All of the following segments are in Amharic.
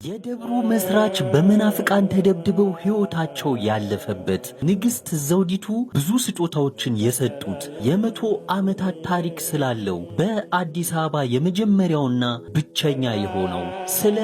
የደብሩ መስራች በመናፍቃን ተደብድበው ሕይወታቸው ያለፈበት ንግሥት ዘውዲቱ ብዙ ስጦታዎችን የሰጡት የመቶ ዓመታት ታሪክ ስላለው በአዲስ አበባ የመጀመሪያውና ብቸኛ የሆነው ስለ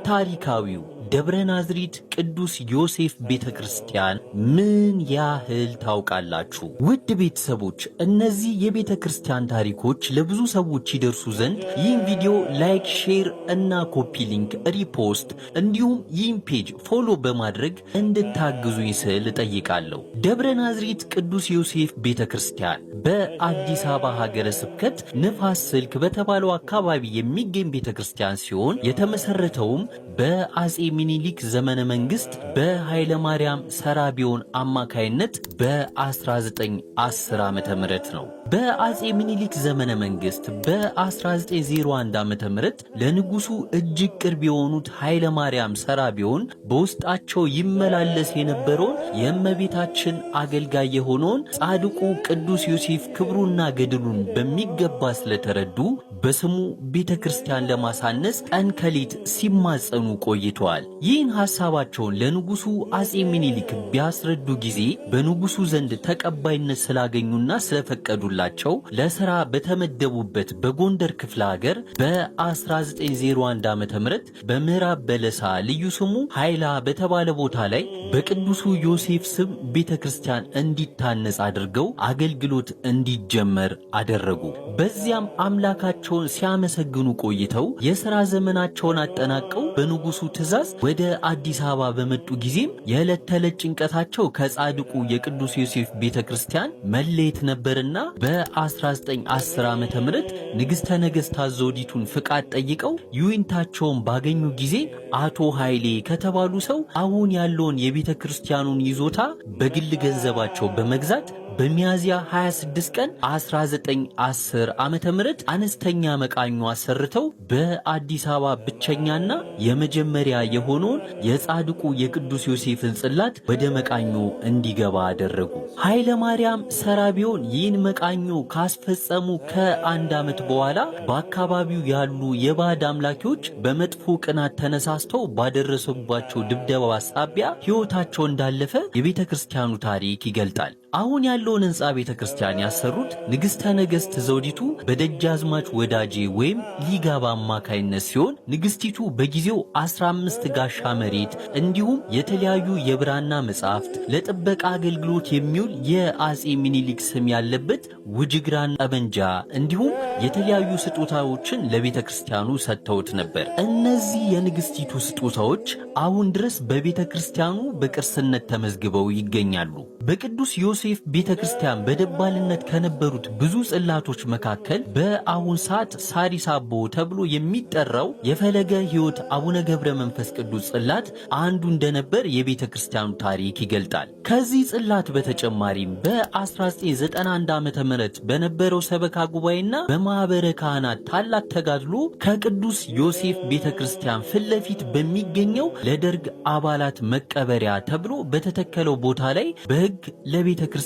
ታሪካዊው ደብረ ናዝሬት ቅዱስ ዮሴፍ ቤተክርስቲያን ምን ያህል ታውቃላችሁ? ውድ ቤተሰቦች፣ እነዚህ የቤተክርስቲያን ታሪኮች ለብዙ ሰዎች ይደርሱ ዘንድ ይህን ቪዲዮ ላይክ፣ ሼር እና ኮፒ ሊንክ፣ ሪፖስት እንዲሁም ይህን ፔጅ ፎሎ በማድረግ እንድታግዙኝ ስል እጠይቃለሁ። ደብረ ናዝሬት ቅዱስ ዮሴፍ ቤተክርስቲያን በአዲስ አበባ ሀገረ ስብከት ንፋስ ስልክ በተባለው አካባቢ የሚገኝ ቤተክርስቲያን ሲሆን የተመሰረተውም በአጼ ሚኒሊክ ዘመነ መንግስት በኃይለ ማርያም ሰራቢዮን አማካይነት በ1910 ዓመተ ምህረት ነው። በአጼ ሚኒሊክ ዘመነ መንግስት በ1901 ዓመተ ምህረት ለንጉሱ እጅግ ቅርብ የሆኑት ኃይለ ማርያም ሰራቢዮን በውስጣቸው ይመላለስ የነበረውን የእመቤታችን አገልጋይ የሆነውን ጻድቁ ቅዱስ ዮሴፍ ክብሩና ገድሉን በሚገባ ስለተረዱ በስሙ ቤተክርስቲያን ለማሳነጽ ቀን ከሌት ሲማጸኑ ቆይተዋል። ይህን ሐሳባቸውን ለንጉሱ አጼ ሚኒሊክ ቢያስረዱ ጊዜ በንጉሱ ዘንድ ተቀባይነት ስላገኙና ስለፈቀዱላቸው ለሥራ በተመደቡበት በጎንደር ክፍለ ሀገር በ1901 ዓመተ ምህረት በምዕራብ በለሳ ልዩ ስሙ ኃይላ በተባለ ቦታ ላይ በቅዱሱ ዮሴፍ ስም ቤተክርስቲያን እንዲታነጽ አድርገው አገልግሎት እንዲጀመር አደረጉ። በዚያም አምላካቸውን ሲያመሰግኑ ቆይተው የሥራ ዘመናቸውን አጠናቀው በንጉሱ ትእዛዝ ወደ አዲስ አበባ በመጡ ጊዜም የዕለት ተዕለት ጭንቀታቸው ከጻድቁ የቅዱስ ዮሴፍ ቤተክርስቲያን መለየት ነበርና በ1910 ዓመተ ምህረት ንግሥተ ነገሥታት ዘውዲቱን ፍቃድ ጠይቀው ይሁንታቸውን ባገኙ ጊዜ አቶ ኃይሌ ከተባሉ ሰው አሁን ያለውን የቤተክርስቲያኑን ይዞታ በግል ገንዘባቸው በመግዛት በሚያዝያ 26 ቀን 1910 ዓመተ ምህረት አነስተኛ መቃኞ አሰርተው በአዲስ አበባ ብቸኛና የመጀመሪያ የሆነውን የጻድቁ የቅዱስ ዮሴፍን ጽላት ወደ መቃኞ እንዲገባ አደረጉ። ኃይለ ማርያም ሰራቢዮን ይህን መቃኞ ካስፈጸሙ ከአንድ ዓመት በኋላ በአካባቢው ያሉ የባዕድ አምላኪዎች በመጥፎ ቅናት ተነሳስተው ባደረሰባቸው ድብደባ ሳቢያ ሕይወታቸው እንዳለፈ የቤተ ክርስቲያኑ ታሪክ ይገልጣል። አሁን ያለውን ሕንጻ ቤተክርስቲያን ያሰሩት ንግሥተ ነገሥት ዘውዲቱ በደጃዝማች ወዳጄ ወይም ሊጋባ አማካይነት ሲሆን ንግሥቲቱ በጊዜው 15 ጋሻ መሬት እንዲሁም የተለያዩ የብራና መጻሕፍት ለጥበቃ አገልግሎት የሚውል የአጼ ሚኒሊክ ስም ያለበት ውጅግራን ጠመንጃ እንዲሁም የተለያዩ ስጦታዎችን ለቤተክርስቲያኑ ሰጥተውት ነበር። እነዚህ የንግሥቲቱ ስጦታዎች አሁን ድረስ በቤተክርስቲያኑ በቅርስነት ተመዝግበው ይገኛሉ። በቅዱስ ዮሴፍ ቤተክርስቲያን በደባልነት ከነበሩት ብዙ ጽላቶች መካከል በአሁን ሰዓት ሳሪስ አቦ ተብሎ የሚጠራው የፈለገ ሕይወት አቡነ ገብረ መንፈስ ቅዱስ ጽላት አንዱ እንደነበር የቤተክርስቲያኑ ታሪክ ይገልጣል። ከዚህ ጽላት በተጨማሪም በ1991 ዓመተ ምህረት በነበረው ሰበካ ጉባኤና በማኅበረ ካህናት ታላቅ ተጋድሎ ከቅዱስ ዮሴፍ ቤተክርስቲያን ፊት ለፊት በሚገኘው ለደርግ አባላት መቀበሪያ ተብሎ በተተከለው ቦታ ላይ በሕግ ለቤተክርስቲያኑ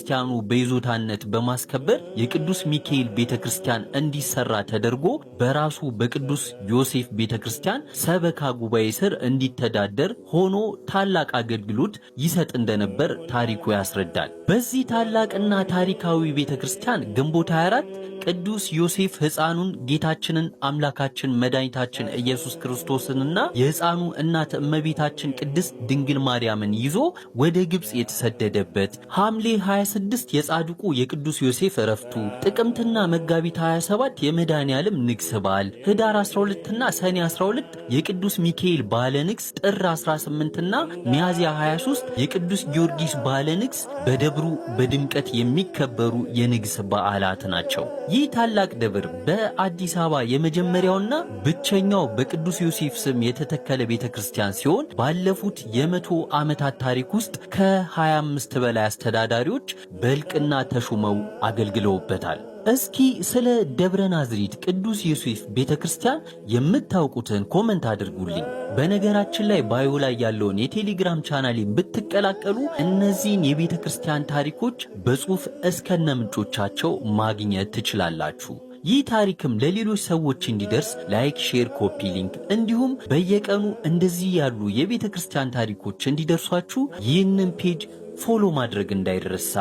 በይዞታነት በማስከበር የቅዱስ ሚካኤል ቤተክርስቲያን እንዲሰራ ተደርጎ በራሱ በቅዱስ ዮሴፍ ቤተክርስቲያን ሰበካ ጉባኤ ስር እንዲተዳደር ሆኖ ታላቅ አገልግሎት ይሰጥ እንደነበር ታሪኩ ያስረዳል። በዚህ ታላቅና ታሪካዊ ቤተክርስቲያን ግንቦት 24 ቅዱስ ዮሴፍ ሕፃኑን ጌታችንን አምላካችን መድኃኒታችን ኢየሱስ ክርስቶስንና የሕፃኑ እናት እመቤታችን ቅድስት ድንግል ማርያምን ይዞ ወደ ግብጽ የተሰደደበት፣ ሐምሌ 26 የጻድቁ የቅዱስ ዮሴፍ ዕረፍቱ፣ ጥቅምትና መጋቢት 27 የመድኃኔዓለም ንግስ በዓል፣ ህዳር 12ና ሰኔ 12 የቅዱስ ሚካኤል በዓለ ንግስ፣ ጥር 18ና ሚያዝያ 23 የቅዱስ ጊዮርጊስ በዓለ ንግስ በደብሩ በድምቀት የሚከበሩ የንግስ በዓላት ናቸው። ይህ ታላቅ ደብር በአዲስ አበባ የመጀመሪያውና ብቸኛው በቅዱስ ዮሴፍ ስም የተተከለ ቤተክርስቲያን ሲሆን ባለፉት የመቶ ዓመታት ታሪክ ውስጥ ከ25 በላይ አስተዳዳሪዎች በእልቅና ተሹመው አገልግለውበታል። እስኪ ስለ ደብረ ናዝሬት ቅዱስ ዮሴፍ ቤተክርስቲያን የምታውቁትን ኮመንት አድርጉልኝ። በነገራችን ላይ ባዮ ላይ ያለውን የቴሌግራም ቻናሌን ብትቀላቀሉ እነዚህን የቤተክርስቲያን ታሪኮች በጽሑፍ እስከነ ምንጮቻቸው ማግኘት ትችላላችሁ። ይህ ታሪክም ለሌሎች ሰዎች እንዲደርስ ላይክ፣ ሼር፣ ኮፒ ሊንክ እንዲሁም በየቀኑ እንደዚህ ያሉ የቤተ ክርስቲያን ታሪኮች እንዲደርሷችሁ ይህንን ፔጅ ፎሎ ማድረግ እንዳይረሳ።